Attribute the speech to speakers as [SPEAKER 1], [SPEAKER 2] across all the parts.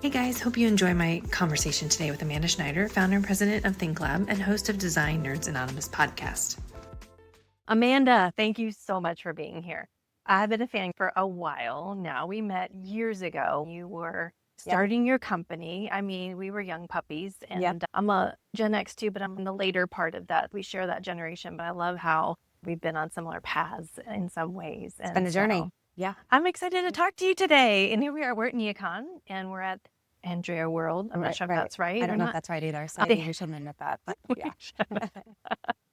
[SPEAKER 1] Hey guys, hope you enjoy my conversation today with Amanda Schneider, founder and president of ThinkLab and host of Design Nerds Anonymous podcast.
[SPEAKER 2] Amanda, thank you so much for being here. I've been a fan for a while now. We met years ago. You were starting your company. I mean, we were young puppies, and I'm a Gen X too, but I'm in the later part of that. We share that generation, but I love how we've been on similar paths in some ways.
[SPEAKER 3] It's been a journey. Yeah.
[SPEAKER 2] I'm excited to talk to you today. And here we are. We're at NeoCon, and we're at Andrea World. I'm not sure if that's right.
[SPEAKER 3] I don't know if that's right either. So maybe we shouldn't admit that. But yeah.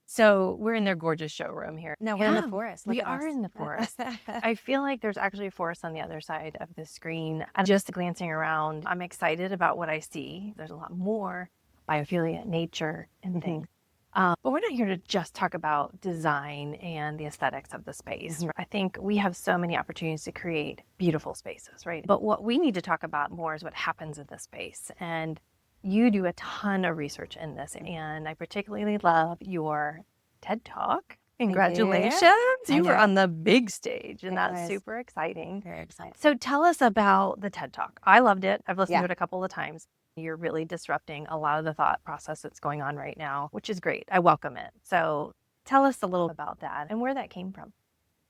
[SPEAKER 2] So we're in their gorgeous showroom here.
[SPEAKER 3] No, we're in the forest.
[SPEAKER 2] We are in the forest. I feel like there's actually a forest on the other side of the screen. I'm just glancing around. I'm excited about what I see. There's a lot more biophilia, nature, and things. But we're not here to just talk about design and the aesthetics of the space. I think we have so many opportunities to create beautiful spaces, right? But what we need to talk about more is what happens in the space. And you do a ton of research in this, and I particularly love your TED Talk. Congratulations. You were on the big stage, and that's super exciting.
[SPEAKER 3] Very exciting.
[SPEAKER 2] So tell us about the TED Talk. I loved it. I've listened to it a couple of times. You're really disrupting a lot of the thought process that's going on right now, which is great. I welcome it. So tell us a little about that and where that came from.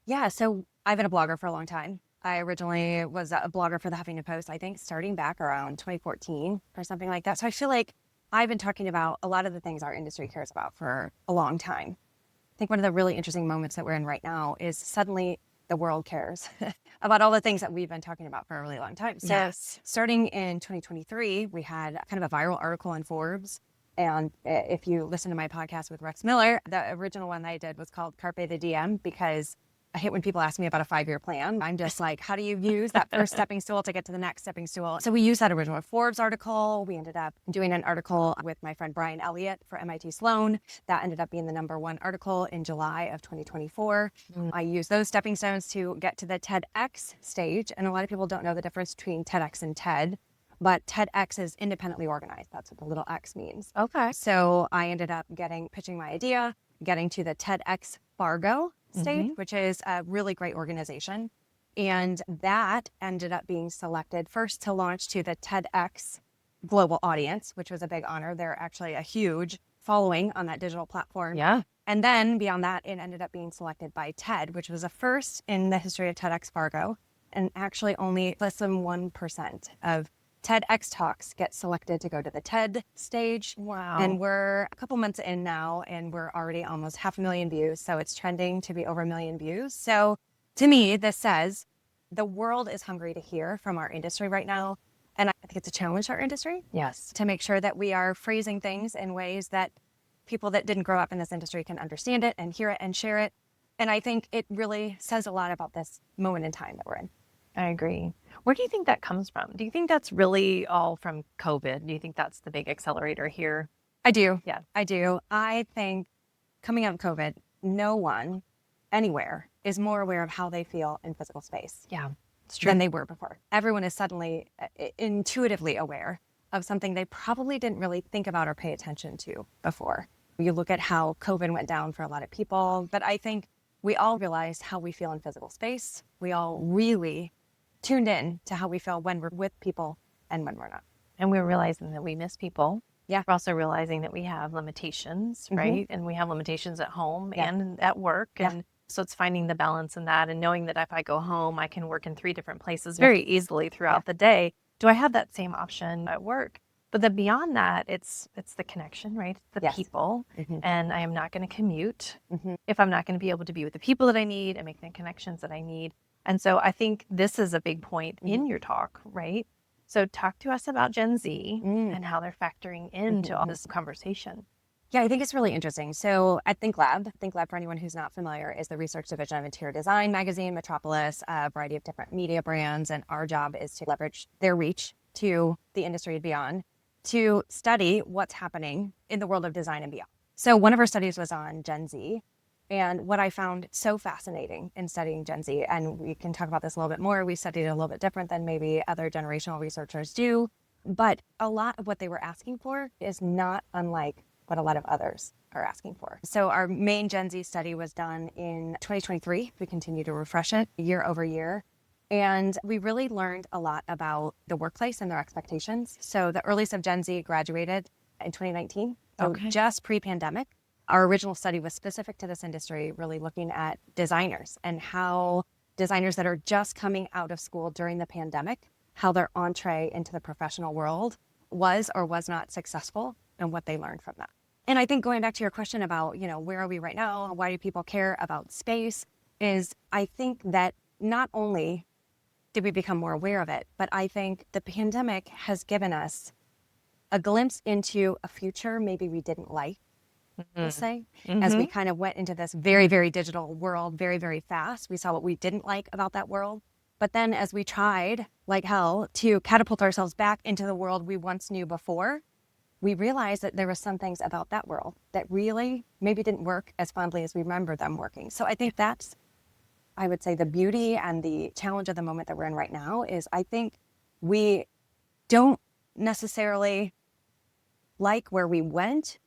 [SPEAKER 3] Yeah, so I've been a blogger for a long time. I originally was a blogger for the Huffington Post, I think, starting back around 2014 or something like that. So I feel like I've been talking about a lot of the things our industry cares about for a long time. I think one of the really interesting moments that we're in right now is suddenly the world cares about all the things that we've been talking about for a really long time. So starting in 2023, we had kind of a viral article in Forbes. And if you listen to my podcast with Rex Miller, the original one that I did was called Carpe the DM, because I hate when people ask me about a 5-year plan. I'm just like, how do you use that first stepping stool to get to the next stepping stool? So we used that original Forbes article. We ended up doing an article with my friend Brian Elliott for MIT Sloan. That ended up being the #1 article in July of 2024. I used those stepping stones to get to the TEDx stage. And a lot of people don't know the difference between TEDx and TED. But TEDx is independently organized. That's what the little X means.
[SPEAKER 2] Okay.
[SPEAKER 3] So I ended up pitching my idea, getting to the TEDx Fargo stage, which is a really great organization. And that ended up being selected first to launch to the TEDx global audience, which was a big honor. They're actually a huge following on that digital platform.
[SPEAKER 2] Yeah.
[SPEAKER 3] And then beyond that, it ended up being selected by TED, which was a first in the history of TEDx Fargo. And actually only less than 1% of TEDx talks get selected to go to the TED stage.
[SPEAKER 2] Wow.
[SPEAKER 3] And we're a couple months in now, and we're already almost 500,000 views. So it's trending to be over 1 million views. So to me, this says the world is hungry to hear from our industry right now. And I think it's a challenge to our industry.
[SPEAKER 2] Yes.
[SPEAKER 3] To make sure that we are phrasing things in ways that people that didn't grow up in this industry can understand it and hear it and share it. And I think it really says a lot about this moment in time that we're in.
[SPEAKER 2] I agree. Where do you think that comes from? Do you think that's really all from COVID? Do you think that's the big accelerator here?
[SPEAKER 3] I do.
[SPEAKER 2] Yeah.
[SPEAKER 3] I do. I think coming out of COVID, no one anywhere is more aware of how they feel in physical space.
[SPEAKER 2] Yeah, it's true.
[SPEAKER 3] Than they were before. Everyone is suddenly intuitively aware of something they probably didn't really think about or pay attention to before. You look at how COVID went down for a lot of people, but I think we all realized how we feel in physical space. We all really tuned in to how we feel when we're with people and when we're not.
[SPEAKER 2] And we're realizing that we miss people.
[SPEAKER 3] Yeah.
[SPEAKER 2] We're also realizing that we have limitations, right? And we have limitations at home and at work. And so it's finding the balance in that and knowing that if I go home, I can work in 3 different places very easily throughout the day. Do I have that same option at work? But then beyond that, it's the connection, right? It's the people. And I am not going to commute if I'm not going to be able to be with the people that I need and make the connections that I need. And so I think this is a big point in your talk, right? So talk to us about Gen Z and how they're factoring into all this conversation.
[SPEAKER 3] Yeah, I think it's really interesting. So at ThinkLab, for anyone who's not familiar, is the research division of Interior Design magazine, Metropolis, a variety of different media brands. And our job is to leverage their reach to the industry and beyond to study what's happening in the world of design and beyond. So one of our studies was on Gen Z. And what I found so fascinating in studying Gen Z, and we can talk about this a little bit more, we studied it a little bit different than maybe other generational researchers do, but a lot of what they were asking for is not unlike what a lot of others are asking for. So our main Gen Z study was done in 2023. We continue to refresh it year over year. And we really learned a lot about the workplace and their expectations. So the earliest of Gen Z graduated in 2019, so just pre-pandemic. Our original study was specific to this industry, really looking at designers and how designers that are just coming out of school during the pandemic, how their entree into the professional world was or was not successful and what they learned from that. And I think going back to your question about, where are we right now? Why do people care about space? Is I think that not only did we become more aware of it, but I think the pandemic has given us a glimpse into a future maybe we didn't like, let's say, as we kind of went into this very, very digital world very, very fast. We saw what we didn't like about that world. But then as we tried, like hell, to catapult ourselves back into the world we once knew before, we realized that there were some things about that world that really maybe didn't work as fondly as we remember them working. So I think that's, I would say, the beauty and the challenge of the moment that we're in right now is I think we don't necessarily like where we went,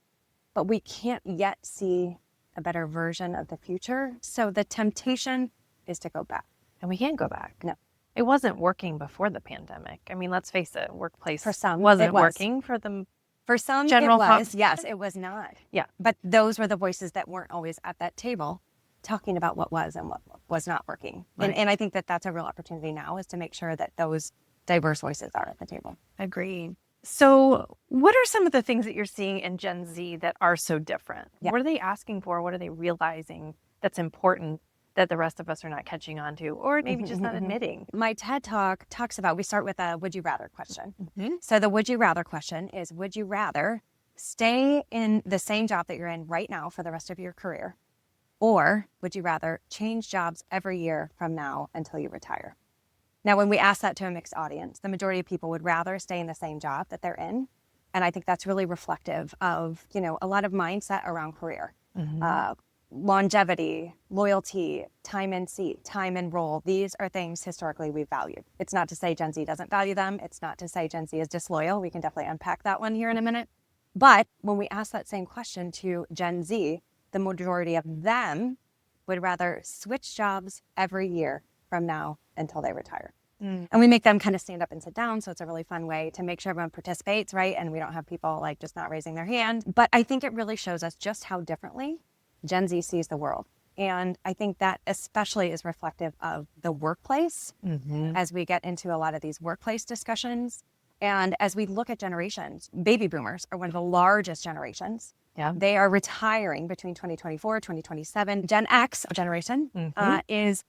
[SPEAKER 3] but we can't yet see a better version of the future. So the temptation is to go back.
[SPEAKER 2] And we can't go back.
[SPEAKER 3] No.
[SPEAKER 2] It wasn't working before the pandemic. I mean, let's face it, workplace
[SPEAKER 3] For some,
[SPEAKER 2] wasn't
[SPEAKER 3] it was.
[SPEAKER 2] working for them.
[SPEAKER 3] For some,
[SPEAKER 2] General
[SPEAKER 3] it was. Yes, it was not.
[SPEAKER 2] Yeah.
[SPEAKER 3] But those were the voices that weren't always at that table talking about what was and what was not working.
[SPEAKER 2] Right.
[SPEAKER 3] And I think that that's a real opportunity now is to make sure that those diverse voices are at the table.
[SPEAKER 2] Agreed. So what are some of the things that you're seeing in Gen Z that are so different?
[SPEAKER 3] Yeah.
[SPEAKER 2] What are they asking for? What are they realizing that's important that the rest of us are not catching on to, or maybe just not admitting?
[SPEAKER 3] My TED Talk talks about, we start with a would you rather question. So the would you rather question is, would you rather stay in the same job that you're in right now for the rest of your career? Or would you rather change jobs every year from now until you retire? Now, when we ask that to a mixed audience, the majority of people would rather stay in the same job that they're in. And I think that's really reflective of, a lot of mindset around career. Longevity, loyalty, time in seat, time in role. These are things historically we valued. It's not to say Gen Z doesn't value them. It's not to say Gen Z is disloyal. We can definitely unpack that one here in a minute. But when we ask that same question to Gen Z, the majority of them would rather switch jobs every year from now until they retire. And we make them kind of stand up and sit down. So it's a really fun way to make sure everyone participates, right? And we don't have people like just not raising their hand. But I think it really shows us just how differently Gen Z sees the world. And I think that especially is reflective of the workplace as we get into a lot of these workplace discussions. And as we look at generations, baby boomers are one of the largest generations.
[SPEAKER 2] Yeah.
[SPEAKER 3] They are retiring between 2024, 2027. Gen X generation is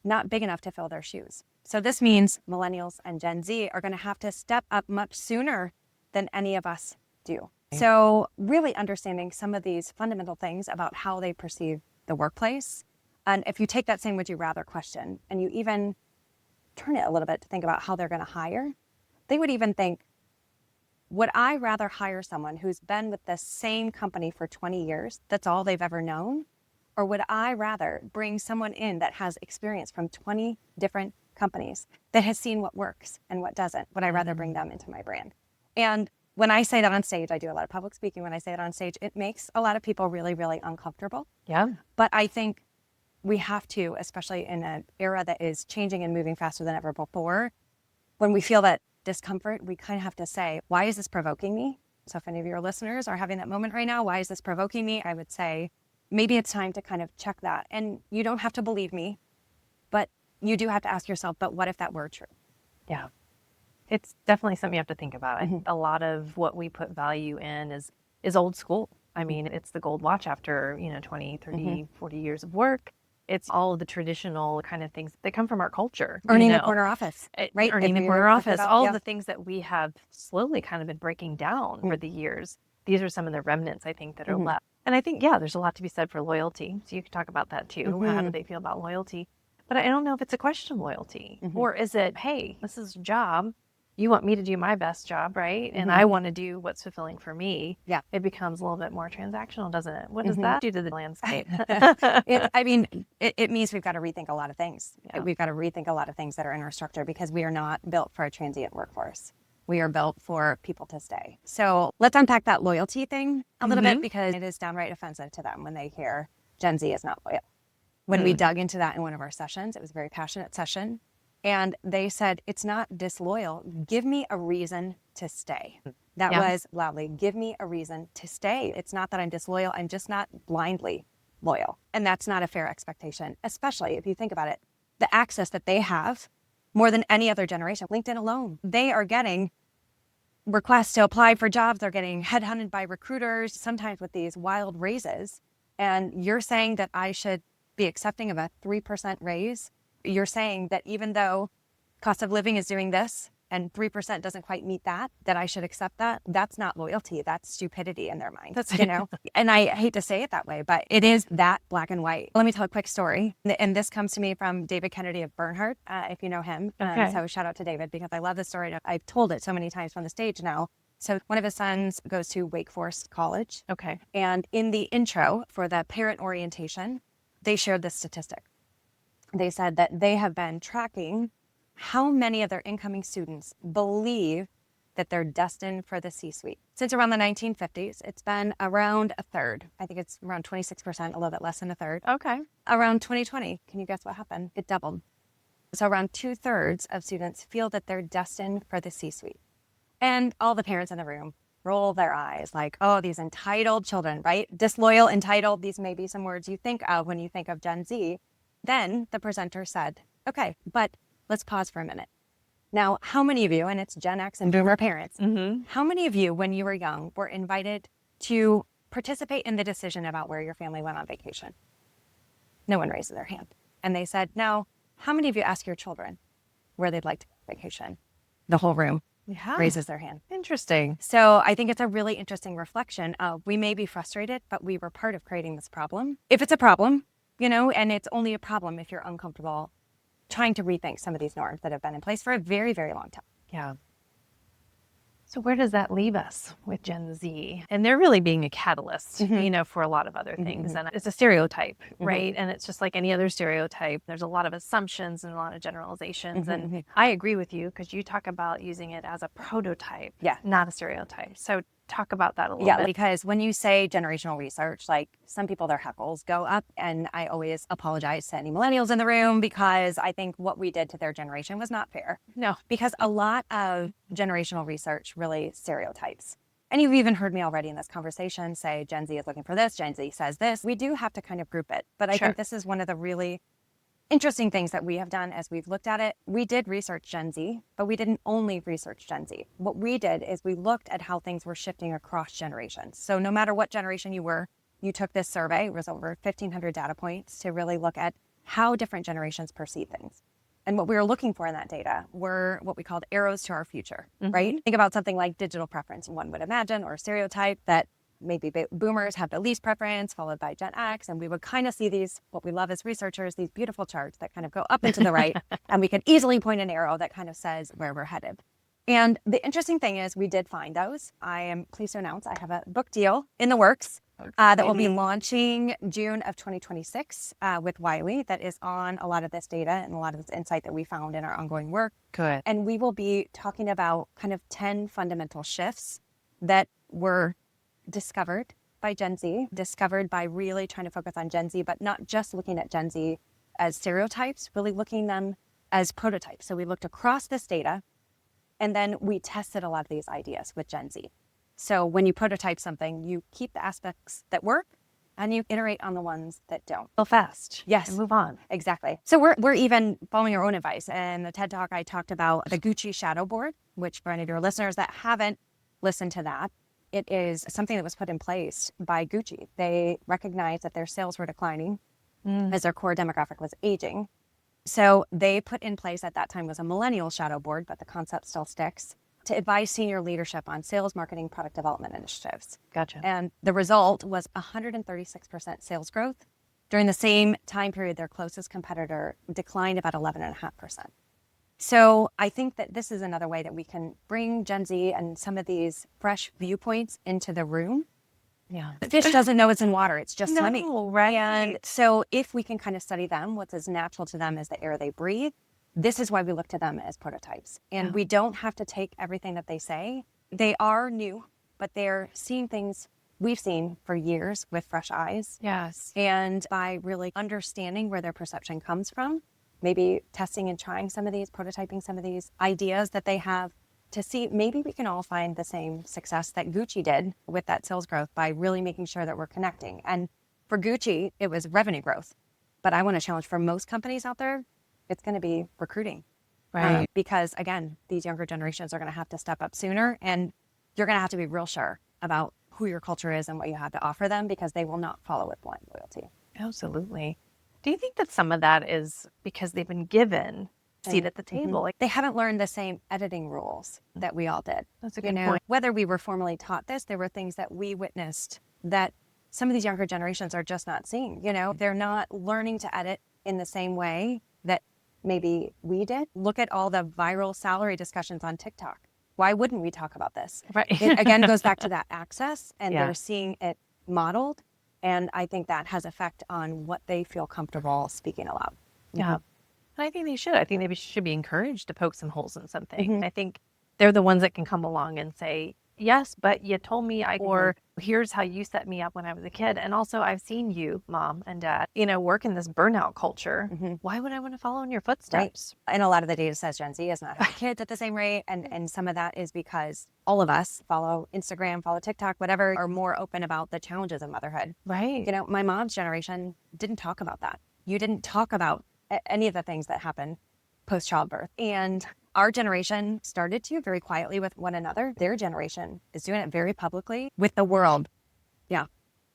[SPEAKER 3] not big enough to fill their shoes. So this means millennials and Gen Z are going to have to step up much sooner than any of us do. So really understanding some of these fundamental things about how they perceive the workplace. And if you take that same would you rather question and you even turn it a little bit to think about how they're going to hire, they would even think, would I rather hire someone who's been with the same company for 20 years, that's all they've ever known? Or would I rather bring someone in that has experience from 20 different companies that has seen what works and what doesn't? Would I rather bring them into my brand? And when I say that on stage, I do a lot of public speaking. When I say that on stage, it makes a lot of people really, really uncomfortable.
[SPEAKER 2] Yeah.
[SPEAKER 3] But I think we have to, especially in an era that is changing and moving faster than ever before, when we feel that discomfort, we kind of have to say, why is this provoking me? So if any of your listeners are having that moment right now, why is this provoking me? I would say, maybe it's time to kind of check that. And you don't have to believe me, but you do have to ask yourself, but what if that were true?
[SPEAKER 2] Yeah. It's definitely something you have to think about. I think a lot of what we put value in is old school. I mean, it's the gold watch after, 20, 30, 40 years of work. It's all of the traditional kind of things that come from our culture.
[SPEAKER 3] Earning the corner office, right?
[SPEAKER 2] Earning the corner office, all of the things that we have slowly kind of been breaking down over the years. These are some of the remnants, I think, that are left. And I think, there's a lot to be said for loyalty. So you can talk about that too. How do they feel about loyalty? But I don't know if it's a question of loyalty. Or is it, hey, this is a job. You want me to do my best job, right? And I want to do what's fulfilling for me.
[SPEAKER 3] Yeah.
[SPEAKER 2] It becomes a little bit more transactional, doesn't it? What does that do to the landscape?
[SPEAKER 3] It means we've got to rethink a lot of things.
[SPEAKER 2] Yeah.
[SPEAKER 3] We've got to rethink a lot of things that are in our structure because we are not built for a transient workforce. We are built for people to stay. So let's unpack that loyalty thing a little bit because it is downright offensive to them when they hear Gen Z is not loyal. When we dug into that in one of our sessions, it was a very passionate session. And they said, it's not disloyal. Give me a reason to stay. That
[SPEAKER 2] Yeah.
[SPEAKER 3] was loudly, give me a reason to stay. It's not that I'm disloyal. I'm just not blindly loyal. And that's not a fair expectation, especially if you think about it. The access that they have more than any other generation, LinkedIn alone, they are getting requests to apply for jobs. They're getting headhunted by recruiters, sometimes with these wild raises. And you're saying that I should be accepting of a 3% raise. You're saying that even though cost of living is doing this and 3% doesn't quite meet that I should accept that. That's not loyalty. That's stupidity in their mind.
[SPEAKER 2] That's
[SPEAKER 3] And I hate to say it that way, but it is that black and white. Let me tell a quick story. And this comes to me from David Kennedy of Bernhardt, if you know him.
[SPEAKER 2] Okay.
[SPEAKER 3] So shout out to David because I love this story. I've told it so many times from the stage now. So one of his sons goes to Wake Forest College.
[SPEAKER 2] Okay.
[SPEAKER 3] And in the intro for the parent orientation, they shared this statistic. They said that they have been tracking how many of their incoming students believe that they're destined for the C-suite. Since around the 1950s, it's been around a third. I think it's around 26%, a little bit less than a third.
[SPEAKER 2] Okay.
[SPEAKER 3] Around 2020, can you guess what happened? It doubled. So around 2/3 of students feel that they're destined for the C-suite. And all the parents in the room roll their eyes like, oh, these entitled children, right? Disloyal, entitled, these may be some words you think of when you think of Gen Z. Then the presenter said, okay, but let's pause for a minute. Now, how many of you, and it's Gen X and Boomer parents, how many of you, when you were young, were invited to participate in the decision about where your family went on vacation? No one raised their hand. And they said, now, how many of you ask your children where they'd like to go on vacation? The whole room raises their hand.
[SPEAKER 2] Interesting.
[SPEAKER 3] So I think it's a really interesting reflection of we may be frustrated, but we were part of creating this problem. If it's a problem, and it's only a problem if you're uncomfortable trying to rethink some of these norms that have been in place for a very, very long time.
[SPEAKER 2] Yeah. So where does that leave us with Gen Z? And they're really being a catalyst, for a lot of other things. And it's a stereotype, right? And it's just like any other stereotype. There's a lot of assumptions and a lot of generalizations. And I agree with you because you talk about using it as a prototype, not a stereotype. So talk about that a little bit.
[SPEAKER 3] Because when you say generational research, like some people, their heckles go up. And I always apologize to any millennials in the room because I think what we did to their generation was not fair.
[SPEAKER 2] No.
[SPEAKER 3] Because a lot of generational research really stereotypes. And you've even heard me already in this conversation say Gen Z is looking for this, Gen Z says this. We do have to kind of group it. But I think this is one of the really interesting things that we have done as we've looked at it. We did research Gen Z, but we didn't only research Gen Z. What we did is we looked at how things were shifting across generations. So no matter what generation you were, you took this survey. It was over 1,500 data points to really look at how different generations perceive things. And what we were looking for in that data were what we called arrows to our future, right? Think about something like digital preference. One would imagine, or stereotype, that maybe boomers have the least preference, followed by Gen X. And we would kind of see these, what we love as researchers, these beautiful charts that kind of go up and to the right. And we could easily point an arrow that kind of says where we're headed. And the interesting thing is we did find those. I am pleased to announce I have a book deal in the works that will be launching June of 2026 with Wiley that is on a lot of this data and a lot of this insight that we found in our ongoing work.
[SPEAKER 2] Good.
[SPEAKER 3] And we will be talking about kind of 10 fundamental shifts that were discovered by Gen Z, discovered by really trying to focus on Gen Z, but not just looking at Gen Z as stereotypes, really looking them as prototypes. So we looked across this data and then we tested a lot of these ideas with Gen Z. So when you prototype something, you keep the aspects that work and you iterate on the ones that don't.
[SPEAKER 2] Go fast.
[SPEAKER 3] Yes.
[SPEAKER 2] And move on.
[SPEAKER 3] Exactly. So we're even following our own advice. And the TED Talk, I talked about the Gucci shadow board, which for any of your listeners that haven't listened to that, it is something that was put in place by Gucci. They recognized that their sales were declining as their core demographic was aging. So they put in place at that time was a millennial shadow board, but the concept still sticks, to advise senior leadership on sales, marketing, product development initiatives.
[SPEAKER 2] Gotcha.
[SPEAKER 3] And the result was 136% sales growth. During the same time period, their closest competitor declined about 11.5%. So I think that this is another way that we can bring Gen Z and some of these fresh viewpoints into the room.
[SPEAKER 2] Yeah.
[SPEAKER 3] The fish doesn't know it's in water. It's just swimming.
[SPEAKER 2] Right.
[SPEAKER 3] And so if we can kind of study them, what's as natural to them as the air they breathe, this is why we look to them as prototypes. And we don't have to take everything that they say. They are new, but they're seeing things we've seen for years with fresh eyes.
[SPEAKER 2] Yes.
[SPEAKER 3] And by really understanding where their perception comes from, maybe testing and trying some of these, prototyping some of these ideas that they have to see maybe we can all find the same success that Gucci did with that sales growth by really making sure that we're connecting. And for Gucci, it was revenue growth. But I want to challenge for most companies out there, it's going to be recruiting.
[SPEAKER 2] Right.
[SPEAKER 3] Because again, these younger generations are going to have to step up sooner, and you're going to have to be real sure about who your culture is and what you have to offer them, because they will not follow with blind loyalty.
[SPEAKER 2] Absolutely. Do you think that some of that is because they've been given a seat at the table? Like,
[SPEAKER 3] They haven't learned the same editing rules that we all did.
[SPEAKER 2] that's a good point.
[SPEAKER 3] Whether we were formally taught this, there were things that we witnessed that some of these younger generations are just not seeing. They're not learning to edit in the same way that maybe we did. Look at all the viral salary discussions on TikTok. Why wouldn't we talk about this?
[SPEAKER 2] Right.
[SPEAKER 3] It again goes back to that access, and
[SPEAKER 2] Yeah.
[SPEAKER 3] they're seeing it modeled. And I think that has effect on what they feel comfortable speaking aloud.
[SPEAKER 2] Yeah. And I think they should. I think they should be encouraged to poke some holes in something.
[SPEAKER 3] Mhm.
[SPEAKER 2] I think they're the ones that can come along and say, yes, but you told me or here's how you set me up when I was a kid. And also I've seen you, mom and dad, work in this burnout culture. Why would I want to follow in your footsteps?
[SPEAKER 3] And a lot of the data says Gen Z is not having kids at the same rate. And some of that is because all of us follow Instagram, follow TikTok, whatever, are more open about the challenges of motherhood.
[SPEAKER 2] Right.
[SPEAKER 3] My mom's generation didn't talk about that. You didn't talk about any of the things that happen post childbirth. And our generation started to very quietly with one another. Their generation is doing it very publicly with the world. Yeah.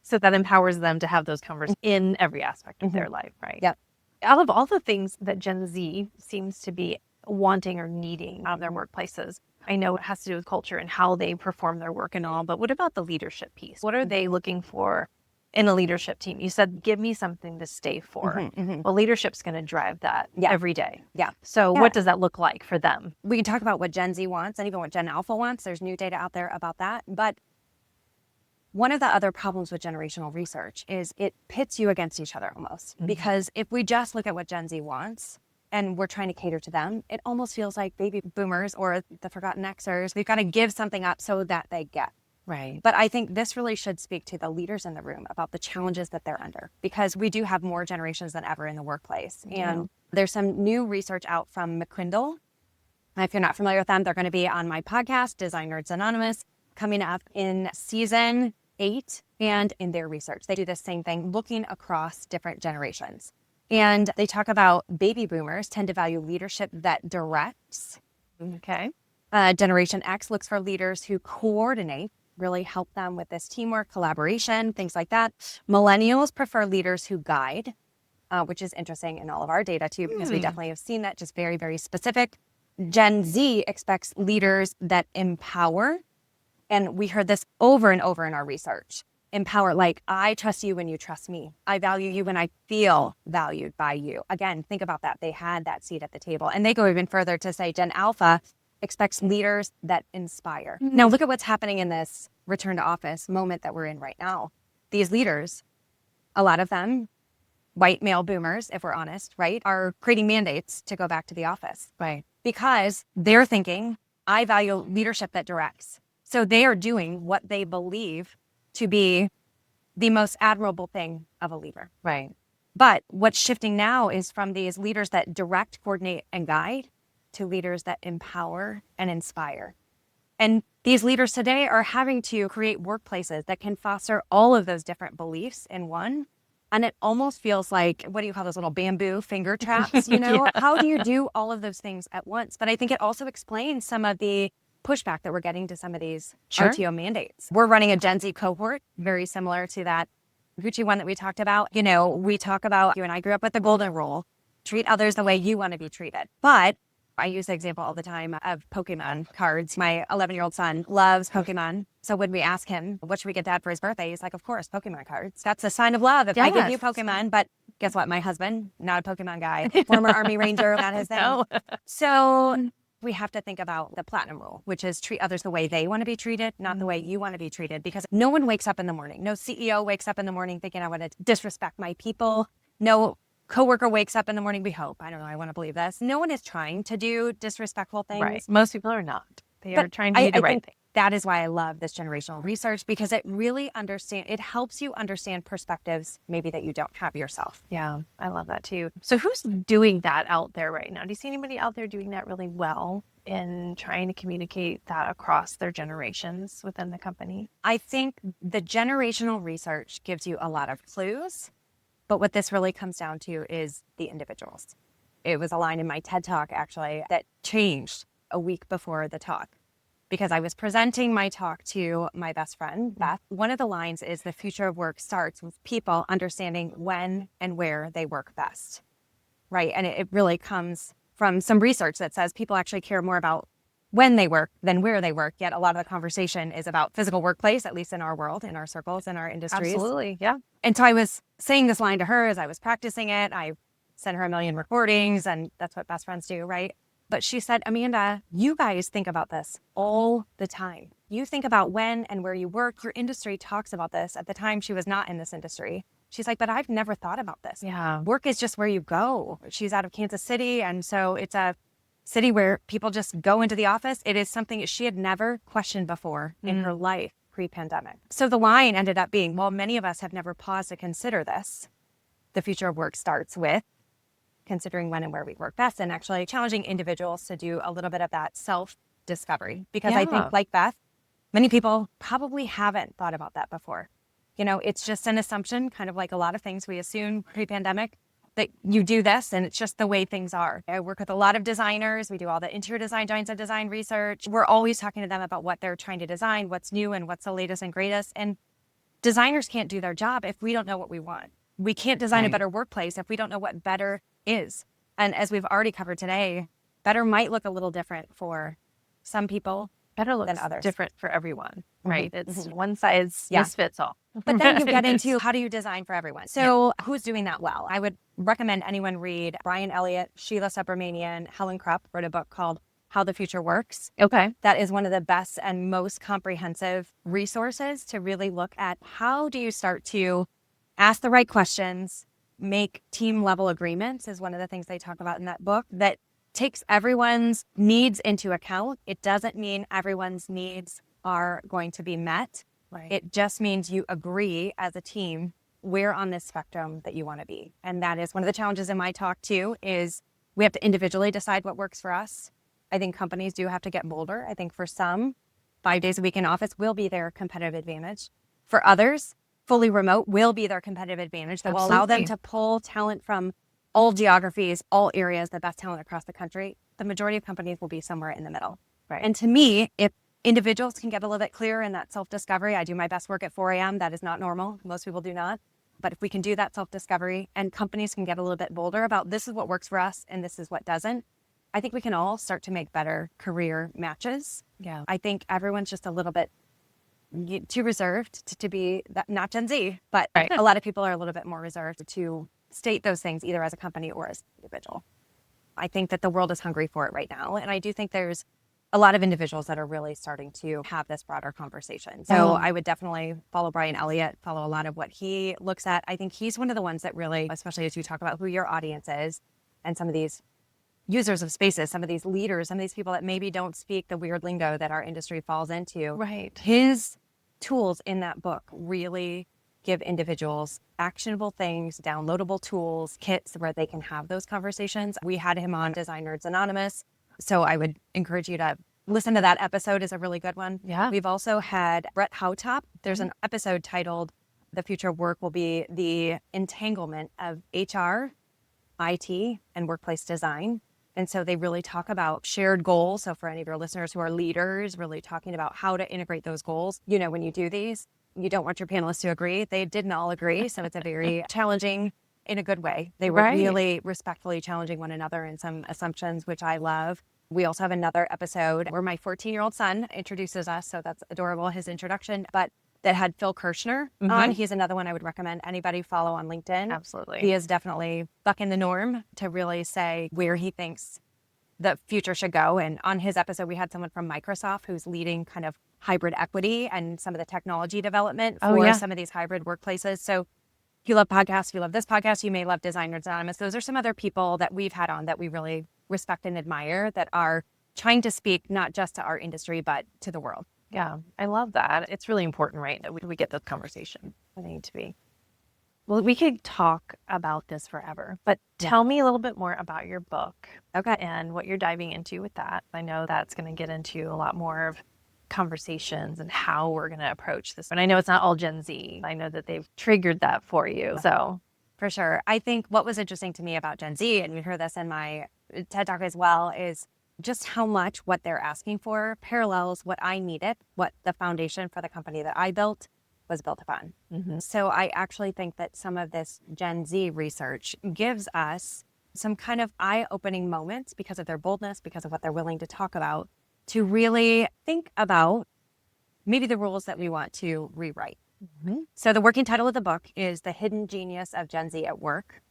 [SPEAKER 2] So that empowers them to have those conversations in every aspect of their life, right?
[SPEAKER 3] Yep.
[SPEAKER 2] Out of all the things that Gen Z seems to be wanting or needing out of their workplaces, I know it has to do with culture and how they perform their work and all, but what about the leadership piece? What are they looking for in a leadership team? You said, give me something to stay for. Well, leadership's going to drive that every day.
[SPEAKER 3] Yeah.
[SPEAKER 2] So what does that look like for them?
[SPEAKER 3] We can talk about what Gen Z wants and even what Gen Alpha wants. There's new data out there about that. But one of the other problems with generational research is it pits you against each other almost. Because if we just look at what Gen Z wants and we're trying to cater to them, it almost feels like baby boomers or the forgotten Xers, we've got to give something up so that they get.
[SPEAKER 2] Right.
[SPEAKER 3] But I think this really should speak to the leaders in the room about the challenges that they're under, because we do have more generations than ever in the workplace. And there's some new research out from McQuindle. If you're not familiar with them, they're going to be on my podcast, Design Nerds Anonymous, coming up in season 8. And in their research, they do the same thing, looking across different generations. And they talk about baby boomers tend to value leadership that directs.
[SPEAKER 2] Okay.
[SPEAKER 3] Generation X looks for leaders who coordinate, really help them with this teamwork, collaboration, things like that. Millennials prefer leaders who guide, which is interesting in all of our data too, because we definitely have seen that, just very, very specific. Gen Z expects leaders that empower. And we heard this over and over in our research. Empower, like, I trust you when you trust me. I value you when I feel valued by you. Again, think about that. They had that seat at the table. And they go even further to say Gen Alpha expects leaders that inspire. Now, look at what's happening in this return to office moment that we're in right now. These leaders, a lot of them, white male boomers, if we're honest, right, are creating mandates to go back to the office.
[SPEAKER 2] Right.
[SPEAKER 3] Because they're thinking, I value leadership that directs. So they are doing what they believe to be the most admirable thing of a leader.
[SPEAKER 2] Right.
[SPEAKER 3] But what's shifting now is from these leaders that direct, coordinate, and guide to leaders that empower and inspire. And these leaders today are having to create workplaces that can foster all of those different beliefs in one. And it almost feels like, what do you call those little bamboo finger traps? How do you do all of those things at once? But I think it also explains some of the pushback that we're getting to some of these RTO mandates. We're running a Gen Z cohort, very similar to that Gucci one that we talked about. We talk about, you and I grew up with the golden rule, treat others the way you want to be treated. But I use the example all the time of Pokemon cards. My 11-year-old son loves Pokemon. So when we ask him, what should we get Dad for his birthday? He's like, of course, Pokemon cards. That's a sign of love if I give you Pokemon. But guess what? My husband, not a Pokemon guy, former Army Ranger, not his thing.
[SPEAKER 2] No.
[SPEAKER 3] So we have to think about the platinum rule, which is treat others the way they want to be treated, not the way you want to be treated. Because no one wakes up in the morning. No CEO wakes up in the morning thinking I want to disrespect my people. No coworker wakes up in the morning, we hope. I don't know, I want to believe this. No one is trying to do disrespectful things.
[SPEAKER 2] Right. Most people are not. They are trying to do the right thing.
[SPEAKER 3] that is why I love this generational research, because it really it helps you understand perspectives maybe that you don't have yourself.
[SPEAKER 2] Yeah, I love that too. So who's doing that out there right now? Do you see anybody out there doing that really well in trying to communicate that across their generations within the company?
[SPEAKER 3] I think the generational research gives you a lot of clues, but what this really comes down to is the individuals. It was a line in my TED Talk, actually, that changed a week before the talk, because I was presenting my talk to my best friend, Beth. One of the lines is the future of work starts with people understanding when and where they work best, right? And it really comes from some research that says people actually care more about when they work than where they work. Yet a lot of the conversation is about physical workplace, at least in our world, in our circles, in our industries.
[SPEAKER 2] Absolutely, yeah.
[SPEAKER 3] And so I was saying this line to her as I was practicing it. I sent her a million recordings, and that's what best friends do, right? But she said, Amanda, you guys think about this all the time. You think about when and where you work. Your industry talks about this. At the time, she was not in this industry. She's like, but I've never thought about this.
[SPEAKER 2] Yeah.
[SPEAKER 3] Work is just where you go. She's out of Kansas City, and so it's a city where people just go into the office. It is something that she had never questioned before in her life pre-pandemic. So the line ended up being, well, many of us have never paused to consider this. The future of work starts with considering when and where we work best, and actually challenging individuals to do a little bit of that self-discovery. Because I think, like Beth, many people probably haven't thought about that before. You know, it's just an assumption, kind of like a lot of things we assume pre-pandemic, that you do this and it's just the way things are. I work with a lot of designers. We do all the interior design, joints and design research. We're always talking to them about what they're trying to design, what's new and what's the latest and greatest. And designers can't do their job if we don't know what we want. We can't design a better workplace if we don't know what better is. And as we've already covered today, better might look a little different for some people.
[SPEAKER 2] Better looks
[SPEAKER 3] than others.
[SPEAKER 2] different for everyone, right? It's one size fits all.
[SPEAKER 3] But then you get into how do you design for everyone? So who's doing that well? I would recommend anyone read Brian Elliott, Sheila Subramanian, Helen Krupp wrote a book called How the Future Works.
[SPEAKER 2] Okay.
[SPEAKER 3] That is one of the best and most comprehensive resources to really look at how do you start to ask the right questions, make team level agreements is one of the things they talk about in that book that takes everyone's needs into account. It doesn't mean everyone's needs are going to be met.
[SPEAKER 2] Right.
[SPEAKER 3] It just means you agree as a team where on this spectrum that you want to be. And that is one of the challenges in my talk too, is we have to individually decide what works for us. I think companies do have to get bolder. I think for some, 5 days a week in office will be their competitive advantage. For others, fully remote will be their competitive advantage that will allow them to pull talent from all geographies, all areas, the best talent across the country. The majority of companies will be somewhere in the middle.
[SPEAKER 2] Right.
[SPEAKER 3] And to me, if individuals can get a little bit clearer in that self-discovery, I do my best work at 4 a.m. That is not normal. Most people do not. But if we can do that self-discovery and companies can get a little bit bolder about this is what works for us and this is what doesn't, I think we can all start to make better career matches.
[SPEAKER 2] Yeah.
[SPEAKER 3] I think everyone's just a little bit too reserved to be that, not Gen Z, but a lot of people are a little bit more reserved to state those things either as a company or as an individual. I think that the world is hungry for it right now. And I do think there's a lot of individuals that are really starting to have this broader conversation. So I would definitely follow Brian Elliott, follow a lot of what he looks at. I think he's one of the ones that really, especially as you talk about who your audience is and some of these users of spaces, some of these leaders, some of these people that maybe don't speak the weird lingo that our industry falls into.
[SPEAKER 2] Right.
[SPEAKER 3] His tools in that book really give individuals actionable things, downloadable tools, kits where they can have those conversations. We had him on Design Nerds Anonymous. So I would encourage you to listen to that episode. Is a really good one.
[SPEAKER 2] Yeah.
[SPEAKER 3] We've also had Brett Howtop. There's an episode titled The Future of Work will be the entanglement of HR, IT, and workplace design. And so they really talk about shared goals. So for any of your listeners who are leaders, really talking about how to integrate those goals. You know, when you do these, you don't want your panelists to agree. They didn't all agree. So it's a very challenging in a good way. They were really respectfully challenging one another in some assumptions, which I love. We also have another episode where my 14-year-old son introduces us. So that's adorable, his introduction, but that had Phil Kirshner on. He's another one I would recommend anybody follow on LinkedIn.
[SPEAKER 2] Absolutely.
[SPEAKER 3] He is definitely bucking the norm to really say where he thinks the future should go. And on his episode, we had someone from Microsoft who's leading kind of hybrid equity and some of the technology development for some of these hybrid workplaces. So if you love podcasts, if you love this podcast, you may love Design Nerds Anonymous. Those are some other people that we've had on that we really respect and admire that are trying to speak not just to our industry, but to the world.
[SPEAKER 2] Yeah, I love that. It's really important, right, that we get this conversation. I need to be. Well, we could talk about this forever, but
[SPEAKER 3] Yeah.
[SPEAKER 2] tell me a little bit more about your book
[SPEAKER 3] Okay.
[SPEAKER 2] and what you're diving into with that. I know that's going to get into a lot more of conversations and how we're going to approach this. And I know it's not all Gen Z. I know that they've triggered that for you. So,
[SPEAKER 3] For sure. I think what was interesting to me about Gen Z, and we heard this in my TED Talk as well, is just how much what they're asking for parallels what I needed, what the foundation for the company that I built was built upon. So I actually think that some of this Gen Z research gives us some kind of eye-opening moments because of their boldness, because of what they're willing to talk about, to really think about maybe the rules that we want to rewrite. So the working title of the book is The Hidden Genius of Gen Z at Work.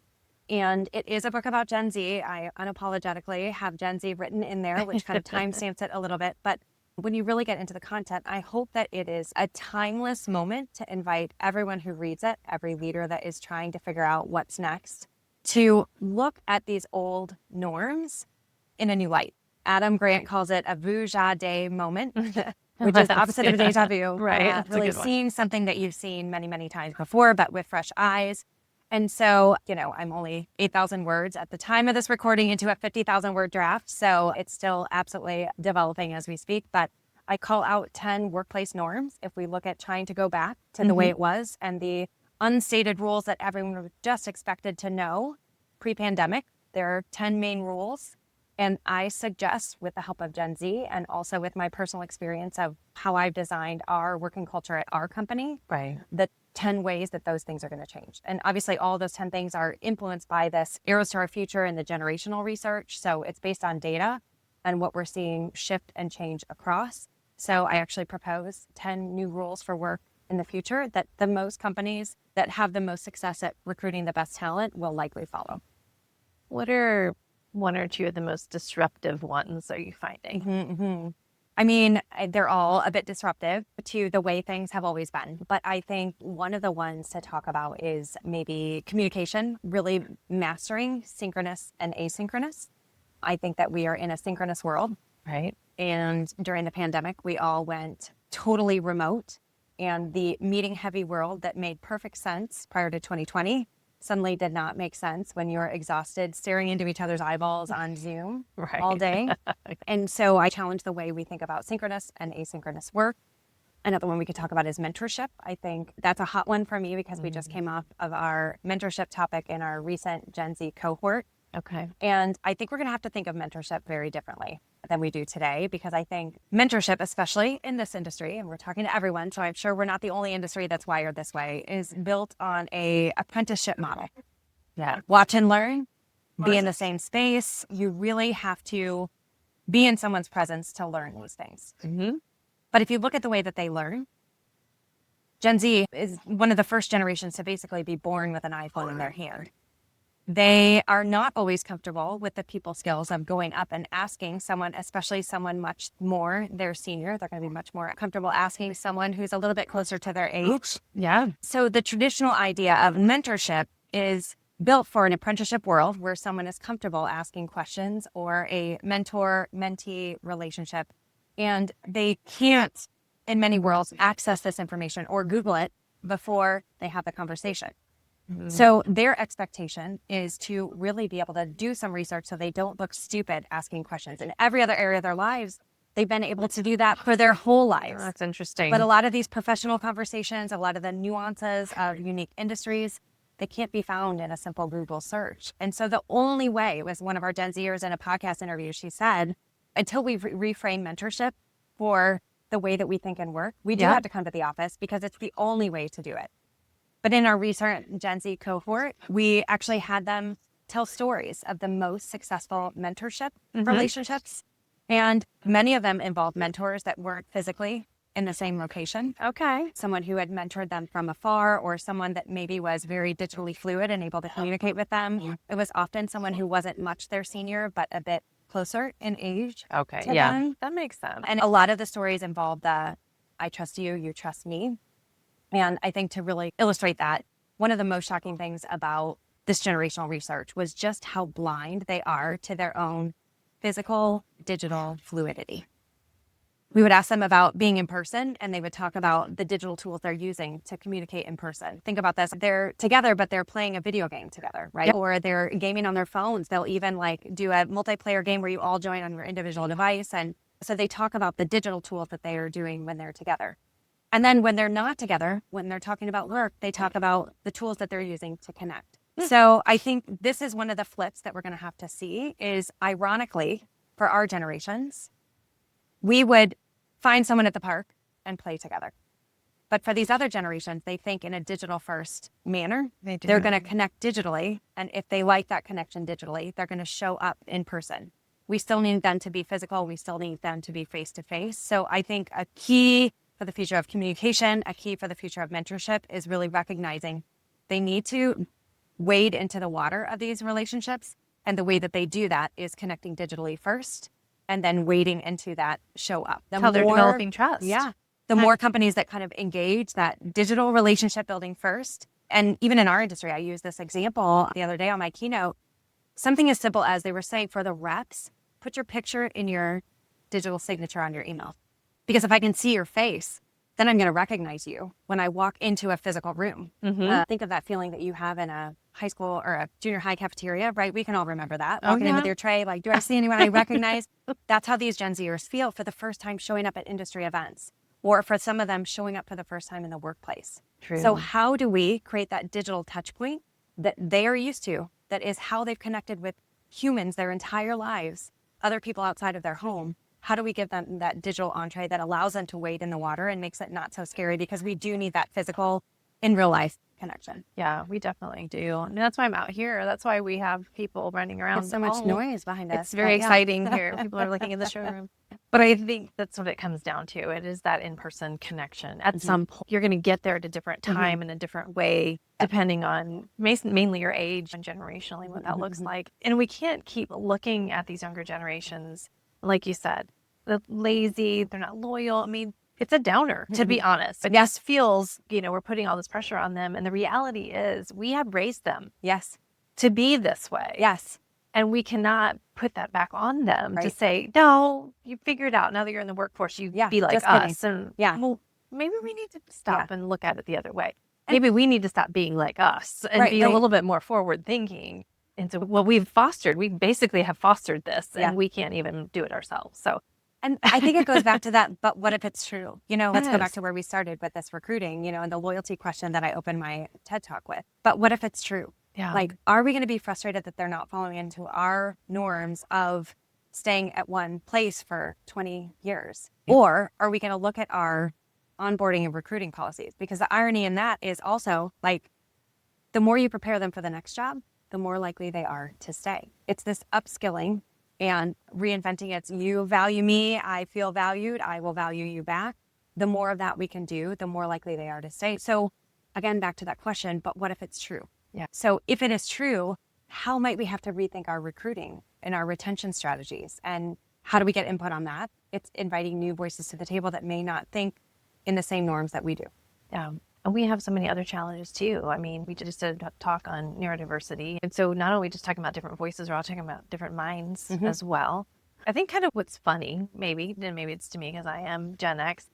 [SPEAKER 3] And it is a book about Gen Z. I unapologetically have Gen Z written in there, which kind of timestamps it a little bit. But when you really get into the content, I hope that it is a timeless moment to invite everyone who reads it, every leader that is trying to figure out what's next, to look at these old norms in a new light. Adam Grant calls it a vuja day moment, which is the opposite of a deja vu.
[SPEAKER 2] Right, that's a
[SPEAKER 3] really
[SPEAKER 2] good one.
[SPEAKER 3] seeing something that you've seen many, many times before, but with fresh eyes. And so, I'm only 8,000 words at the time of this recording into a 50,000 word draft. So it's still absolutely developing as we speak. But I call out 10 workplace norms if we look at trying to go back to the way it was and the unstated rules that everyone was just expected to know pre-pandemic. There are 10 main rules. And I suggest, with the help of Gen Z and also with my personal experience of how I've designed our working culture at our company,
[SPEAKER 2] right,
[SPEAKER 3] the 10 ways that those things are going to change. And obviously, all those 10 things are influenced by this Arrows to Our Future and the generational research. So it's based on data and what we're seeing shift and change across. So I actually propose 10 new rules for work in the future that the most companies that have the most success at recruiting the best talent will likely follow.
[SPEAKER 2] what are one or two of the most disruptive ones are you finding?
[SPEAKER 3] I mean, they're all a bit disruptive to the way things have always been. But I think one of the ones to talk about is maybe communication, really mastering synchronous and asynchronous. I think that we are in a synchronous world.
[SPEAKER 2] Right.
[SPEAKER 3] And during the pandemic, we all went totally remote. And the meeting heavy world that made perfect sense prior to 2020 suddenly did not make sense when you're exhausted staring into each other's eyeballs on Zoom all day. And so I challenge the way we think about synchronous and asynchronous work. Another one we could talk about is mentorship. I think that's a hot one for me because we just came off of our mentorship topic in our recent Gen Z cohort.
[SPEAKER 2] Okay.
[SPEAKER 3] And I think we're going to have to think of mentorship very differently than we do today, because I think mentorship, especially in this industry, and we're talking to everyone, so I'm sure we're not the only industry that's wired this way, is built on a apprenticeship model.
[SPEAKER 2] Yeah.
[SPEAKER 3] Watch and learn, be in the same space. You really have to be in someone's presence to learn these things. But if you look at the way that they learn, Gen Z is one of the first generations to basically be born with an iPhone in their hand. They are not always comfortable with the people skills of going up and asking someone, especially someone much more their senior. They're going to be much more comfortable asking someone who's a little bit closer to their age.
[SPEAKER 2] Yeah.
[SPEAKER 3] So the traditional idea of mentorship is built for an apprenticeship world where someone is comfortable asking questions, or a mentor-mentee relationship. And they can't, in many worlds, access this information or Google it before they have the conversation. So their expectation is to really be able to do some research so they don't look stupid asking questions. In every other area of their lives, they've been able to do that for their whole lives.
[SPEAKER 2] That's interesting.
[SPEAKER 3] But a lot of these professional conversations, a lot of the nuances of unique industries, they can't be found in a simple Google search. And so the only way, was one of our Gen Zers in a podcast interview, she said, until we reframe mentorship for the way that we think and work, we do have to come to the office because it's the only way to do it. But in our recent Gen Z cohort, we actually had them tell stories of the most successful mentorship relationships. And many of them involved mentors that weren't physically in the same location.
[SPEAKER 2] Okay.
[SPEAKER 3] Someone who had mentored them from afar, or someone that maybe was very digitally fluid and able to communicate with them. It was often someone who wasn't much their senior, but a bit closer in age.
[SPEAKER 2] Okay.
[SPEAKER 3] to
[SPEAKER 2] Yeah.
[SPEAKER 3] them.
[SPEAKER 2] That makes sense.
[SPEAKER 3] And a lot of the stories involve the I trust you, you trust me. And I think to really illustrate that, one of the most shocking things about this generational research was just how blind they are to their own physical, digital fluidity. We would ask them about being in person, and they would talk about the digital tools they're using to communicate in person. Think about this. They're together, but they're playing a video game together, right? Yep. Or they're gaming on their phones. They'll even like do a multiplayer game where you all join on your individual device. And so they talk about the digital tools that they are doing when they're together. And then when they're not together, when they're talking about work, they talk about the tools that they're using to connect. So I think this is one of the flips that we're going to have to see is, ironically, for our generations, we would find someone at the park and play together. But for these other generations, they think in a digital first manner. They're going to connect digitally. And if they like that connection digitally, they're going to show up in person. We still need them to be physical. We still need them to be face to face. So I think a key for the future of communication, a key for the future of mentorship is really recognizing they need to wade into the water of these relationships. And the way that they do that is connecting digitally first, and then wading into that show up.
[SPEAKER 2] That's how they're developing trust.
[SPEAKER 3] Yeah. The more companies that kind of engage that digital relationship building first, and even in our industry, I used this example the other day on my keynote, something as simple as they were saying for the reps, put your picture in your digital signature on your email. Because if I can see your face, then I'm going to recognize you when I walk into a physical room. Think of that feeling that you have in a high school or a junior high cafeteria, right? We can all remember that. Walking in with your tray, like, do I see anyone I recognize? That's how these Gen Zers feel for the first time showing up at industry events, or for some of them showing up for the first time in the workplace.
[SPEAKER 2] True.
[SPEAKER 3] So how do we create that digital touch point that they are used to, that is how they've connected with humans their entire lives, other people outside of their home? How do we give them that digital entree that allows them to wade in the water and makes it not so scary? Because we do need that physical, in real life connection.
[SPEAKER 2] Yeah, we definitely do. And that's why I'm out here. That's why we have people running around.
[SPEAKER 3] There's so much noise behind us.
[SPEAKER 2] It's very exciting here. People are looking in the showroom. But I think that's what it comes down to. It is that in-person connection. At some point, you're going to get there at a different time in a different way, depending on mainly your age and generationally what that looks like. And we can't keep looking at these younger generations, like you said, they're lazy, they're not loyal. I mean, it's a downer, to be honest. It just feels, we're putting all this pressure on them. And the reality is we have raised them to be this way.
[SPEAKER 3] Yes.
[SPEAKER 2] And we cannot put that back on them to say, no, you figure it out. Now that you're in the workforce, you be like us. And well, maybe we need to stop and look at it the other way. Maybe we need to stop being like us and be a little bit more forward thinking into what we've fostered. We basically have fostered this and we can't even do it ourselves. So.
[SPEAKER 3] And I think it goes back to that, but what if it's true? Let's go back to where we started with this recruiting, and the loyalty question that I opened my TED Talk with. But what if it's true?
[SPEAKER 2] Yeah.
[SPEAKER 3] Like, are we going to be frustrated that they're not following into our norms of staying at one place for 20 years? Or are we going to look at our onboarding and recruiting policies? Because the irony in that is also, like, the more you prepare them for the next job, the more likely they are to stay. It's this upskilling and reinventing. It's you value me, I feel valued, I will value you back. The more of that we can do, the more likely they are to stay. So again, back to that question, but what if it's true?
[SPEAKER 2] Yeah.
[SPEAKER 3] So if it is true, how might we have to rethink our recruiting and our retention strategies? And how do we get input on that? It's inviting new voices to the table that may not think in the same norms that we do.
[SPEAKER 2] Yeah. And we have so many other challenges too. I mean, we just did a talk on neurodiversity. And so not only just talking about different voices, we're all talking about different minds as well. I think kind of what's funny, maybe it's to me because I am Gen X,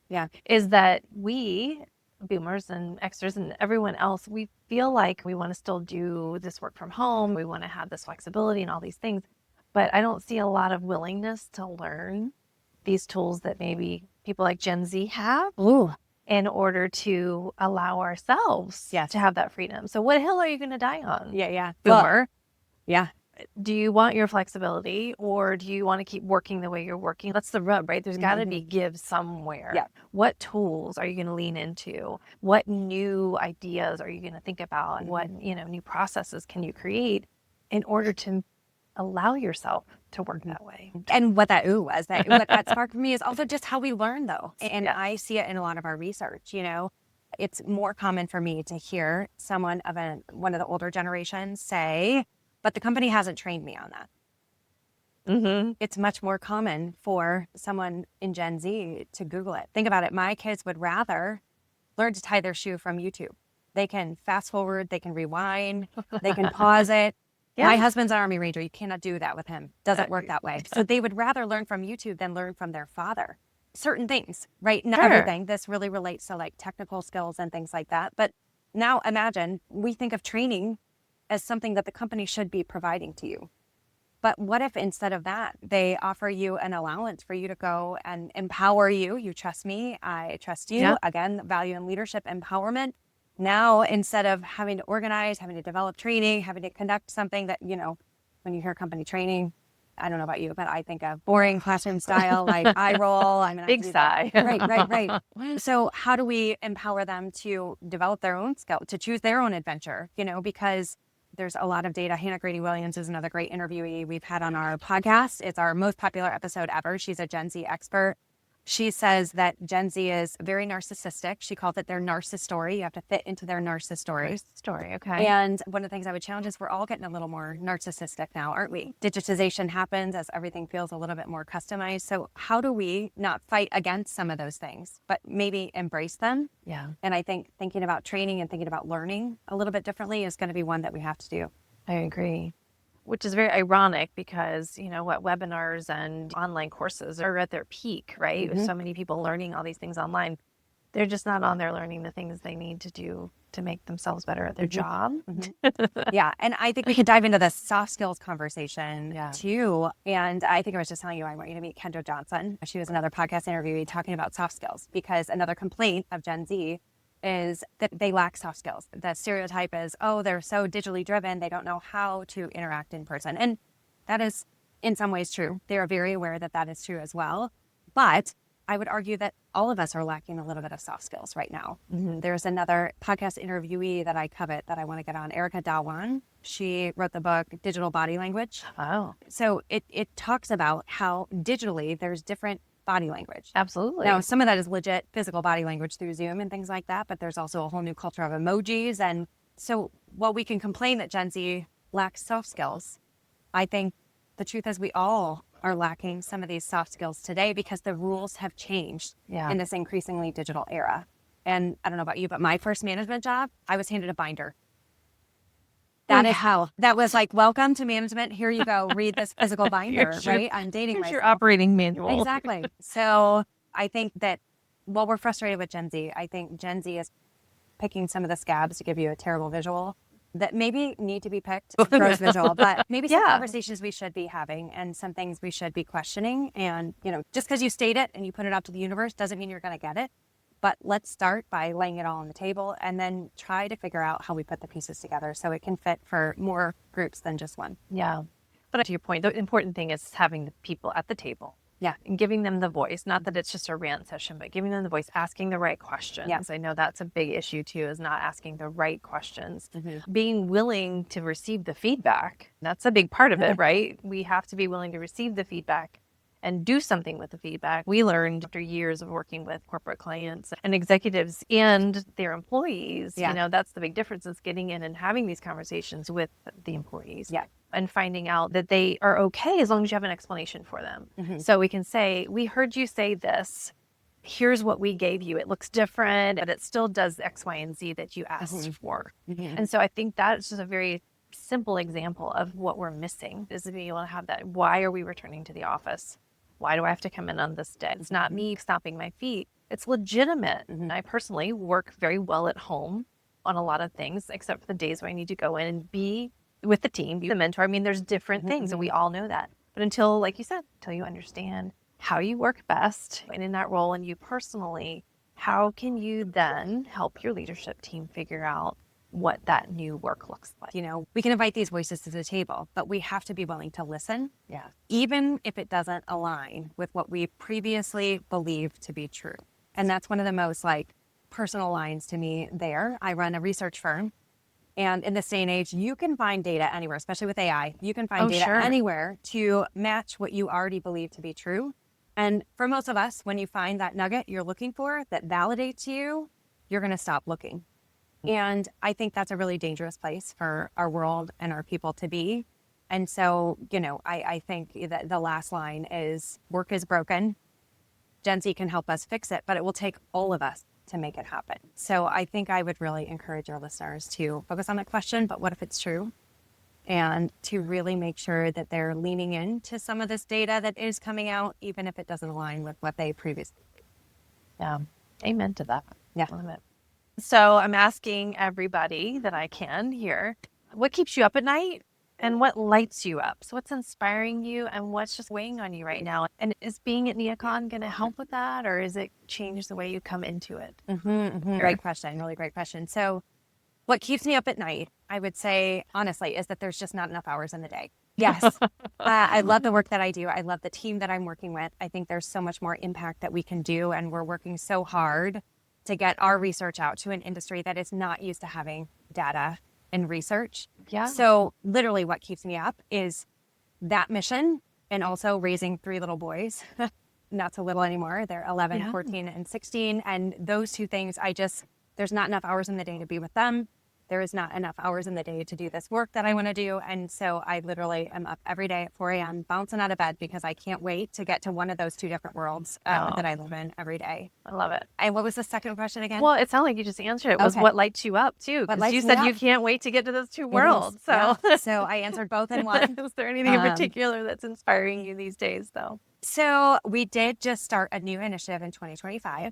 [SPEAKER 2] is that we, boomers and Xers and everyone else, we feel like we want to still do this work from home. We want to have this flexibility and all these things. But I don't see a lot of willingness to learn these tools that maybe people like Gen Z have. In order to allow ourselves to have that freedom. So what hill are you going to die on? Boomer.
[SPEAKER 3] Well,
[SPEAKER 2] Do you want your flexibility or do you want to keep working the way you're working? That's the rub, right? There's got to be give somewhere. What tools are you going to lean into? What new ideas are you going to think about? And what, new processes can you create in order to allow yourself to work that way?
[SPEAKER 3] And what that was, what that sparked for me is also just how we learn, though. And I see it in a lot of our research. It's more common for me to hear someone of one of the older generations say, but the company hasn't trained me on that. It's much more common for someone in Gen Z to Google it. Think about it. My kids would rather learn to tie their shoe from YouTube. They can fast forward, they can rewind, they can pause it. My husband's an Army Ranger. You cannot do that with him. Doesn't work that way. So they would rather learn from YouTube than learn from their father. certain things, right? Not
[SPEAKER 2] Sure.
[SPEAKER 3] everything. This really relates to like technical skills and things like that. But now imagine we think of training as something that the company should be providing to you. But what if instead of that, they offer you an allowance for you to go and empower you? You trust me, I trust you.
[SPEAKER 2] Yeah.
[SPEAKER 3] Again, value and leadership empowerment. Now, instead of having to organize, having to develop training, having to conduct something that, when you hear company training, I don't know about you, but I think of boring classroom style, like eye roll. I'm gonna
[SPEAKER 2] Big sigh.
[SPEAKER 3] Right. So how do we empower them to develop their own skill, to choose their own adventure, because there's a lot of data. Hannah Grady-Williams is another great interviewee we've had on our podcast. It's our most popular episode ever. She's a Gen Z expert. She says that Gen Z is very narcissistic. She calls it their narcissist story. You have to fit into their narcissist story.
[SPEAKER 2] Okay.
[SPEAKER 3] And one of the things I would challenge is we're all getting a little more narcissistic now, aren't we? Digitization happens as everything feels a little bit more customized. So how do we not fight against some of those things, but maybe embrace them?
[SPEAKER 2] Yeah.
[SPEAKER 3] And I think thinking about training and thinking about learning a little bit differently is going to be one that we have to do.
[SPEAKER 2] I agree. Which is very ironic because, webinars and online courses are at their peak, right? With so many people learning all these things online, they're just not on there learning the things they need to do to make themselves better at their job.
[SPEAKER 3] Yeah. And I think we could dive into the soft skills conversation
[SPEAKER 2] Yeah.
[SPEAKER 3] too. And I think I was just telling you, I want you to meet Kendra Johnson. She was another podcast interviewee talking about soft skills, because another complaint of Gen Z is that they lack soft skills. The stereotype is, oh, they're so digitally driven, they don't know how to interact in person. And that is in some ways true. They are very aware that that is true as well. But I would argue that all of us are lacking a little bit of soft skills right now. There's another podcast interviewee that I covet that I want to get on, Erica Dawan. She wrote the book Digital Body Language.
[SPEAKER 2] Oh,
[SPEAKER 3] So it talks about how digitally there's different body language.
[SPEAKER 2] absolutely.
[SPEAKER 3] Now, some of that is legit physical body language through Zoom and things like that, but there's also a whole new culture of emojis. And so while we can complain that Gen Z lacks soft skills, I think the truth is we all are lacking some of these soft skills today because the rules have changed in this increasingly digital era. And I don't know about you, but my first management job, I was handed a binder. That is how. That was like, welcome to management. Here you go. Read this physical binder, right? I'm dating
[SPEAKER 2] Here's
[SPEAKER 3] myself.
[SPEAKER 2] your operating manual.
[SPEAKER 3] Exactly. So I think that while we're frustrated with Gen Z, I think Gen Z is picking some of the scabs to give you a terrible visual that maybe need to be picked, gross visual, but maybe some conversations we should be having and some things we should be questioning. And, just because you state it and you put it out to the universe doesn't mean you're going to get it. But let's start by laying it all on the table and then try to figure out how we put the pieces together so it can fit for more groups than just one.
[SPEAKER 2] Yeah. But to your point, the important thing is having the people at the table.
[SPEAKER 3] Yeah.
[SPEAKER 2] And giving them the voice. Not that it's just a rant session, but giving them the voice, asking the right questions.
[SPEAKER 3] Yeah.
[SPEAKER 2] I know that's a big issue too, is not asking the right questions. Being willing to receive the feedback. That's a big part of it, right? We have to be willing to receive the feedback and do something with the feedback. We learned after years of working with corporate clients and executives and their employees, that's the big difference, is getting in and having these conversations with the employees.
[SPEAKER 3] Yeah.
[SPEAKER 2] And finding out that they are okay as long as you have an explanation for them. So we can say, we heard you say this. Here's what we gave you. It looks different, but it still does X, Y, and Z that you asked for. And so I think that's just a very simple example of what we're missing, is to be able to have that. Why are we returning to the office? Why do I have to come in on this day? It's not me stomping my feet. It's legitimate. I personally work very well at home on a lot of things, except for the days where I need to go in and be with the team, be the mentor. I mean, there's different things, and we all know that. But until, like you said, until you understand how you work best and in that role, and you personally, how can you then help your leadership team figure out what that new work looks like?
[SPEAKER 3] We can invite these voices to the table, but we have to be willing to listen.
[SPEAKER 2] Yeah.
[SPEAKER 3] Even if it doesn't align with what we previously believed to be true. And that's one of the most personal lines to me there. I run a research firm. And in this day and age, you can find data anywhere, especially with AI. You can find data anywhere to match what you already believe to be true. And for most of us, when you find that nugget you're looking for that validates you, you're going to stop looking. And I think that's a really dangerous place for our world and our people to be. And so, I think that the last line is, work is broken. Gen Z can help us fix it, but it will take all of us to make it happen. So I think I would really encourage our listeners to focus on that question, but what if it's true? And to really make sure that they're leaning into some of this data that is coming out, even if it doesn't align with what they previously
[SPEAKER 2] Yeah. Amen to that.
[SPEAKER 3] Yeah.
[SPEAKER 2] I love it. So I'm asking everybody that I can here, what keeps you up at night and what lights you up? So what's inspiring you and what's just weighing on you right now? And is being at NeoCon going to help with that, or is it change the way you come into it?
[SPEAKER 3] Great question. Really great question. So what keeps me up at night, I would say, honestly, is that there's just not enough hours in the day. Yes. I love the work that I do. I love the team that I'm working with. I think there's so much more impact that we can do. And we're working so hard to get our research out to an industry that is not used to having data and research.
[SPEAKER 2] Yeah.
[SPEAKER 3] So literally what keeps me up is that mission, and also raising 3 little boys. Not so little anymore. They're 11, 14, and 16. And those 2 things, there's not enough hours in the day to be with them. There is not enough hours in the day to do this work that I want to do. And so I literally am up every day at 4 a.m. bouncing out of bed because I can't wait to get to one of those 2 different worlds that I live in every day.
[SPEAKER 2] I love it.
[SPEAKER 3] And what was the second question again?
[SPEAKER 2] Well, it sounded like you just answered it. Was
[SPEAKER 3] Okay.
[SPEAKER 2] what lights you up too? Because you said you can't wait to get to those 2 worlds. So,
[SPEAKER 3] So I answered both in one.
[SPEAKER 2] Is there anything in particular that's inspiring you these days, though?
[SPEAKER 3] So we did just start a new initiative in 2025.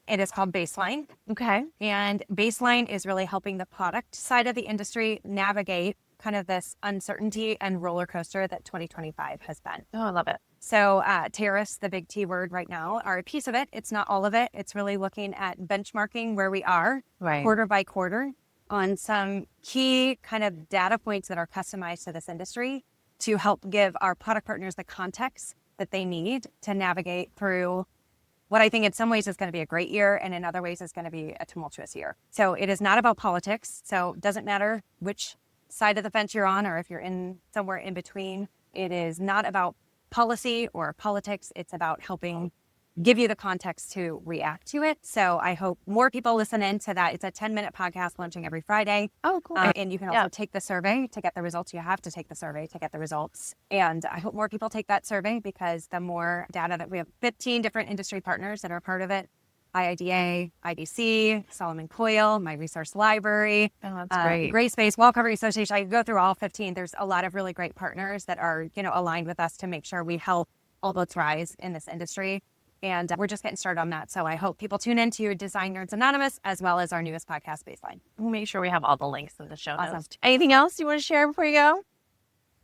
[SPEAKER 3] It is called Baseline.
[SPEAKER 2] Okay.
[SPEAKER 3] And Baseline is really helping the product side of the industry navigate kind of this uncertainty and roller coaster that 2025 has been.
[SPEAKER 2] Oh, I love it.
[SPEAKER 3] So tariffs, the big T word right now, are a piece of it. It's not all of it. It's really looking at benchmarking where we are quarter by quarter on some key kind of data points that are customized to this industry to help give our product partners the context that they need to navigate through what I think in some ways is going to be a great year, and in other ways is going to be a tumultuous year. So it is not about politics. So it doesn't matter which side of the fence you're on or if you're in somewhere in between. It is not about policy or politics. It's about helping give you the context to react to it. So I hope more people listen in to that. It's a 10-minute podcast launching every Friday.
[SPEAKER 2] Oh, cool.
[SPEAKER 3] And you can also take the survey to get the results. You have to take the survey to get the results. And I hope more people take that survey because the more data that we have, 15 different industry partners that are part of it. IIDA, IDC, Solomon Coyle, My Resource Library,
[SPEAKER 2] Oh, that's great.
[SPEAKER 3] Gray Space, Wall Covering Association. I could go through all 15. There's a lot of really great partners that are, aligned with us to make sure we help all boats rise in this industry. And we're just getting started on that. So I hope people tune in to Design Nerds Anonymous, as well as our newest podcast, Baseline.
[SPEAKER 2] We'll make sure we have all the links in the show
[SPEAKER 3] Awesome.
[SPEAKER 2] notes. Anything else you want to share before you go?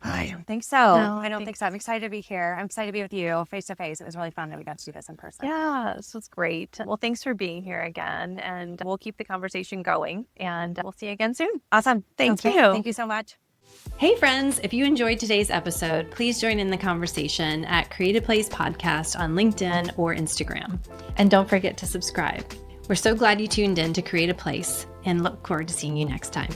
[SPEAKER 3] I don't think so.
[SPEAKER 2] No,
[SPEAKER 3] I don't think so. I'm excited to be here. I'm excited to be with you face to face. It was really fun that we got to do this in person.
[SPEAKER 2] Yeah, this was great. Well, thanks for being here again. And we'll keep the conversation going. And we'll see you again soon.
[SPEAKER 3] Awesome.
[SPEAKER 2] Thank you.
[SPEAKER 3] Thank you so much.
[SPEAKER 1] Hey friends, if you enjoyed today's episode, please join in the conversation at Create a Place Podcast on LinkedIn or Instagram. And don't forget to subscribe. We're so glad you tuned in to Create a Place and look forward to seeing you next time.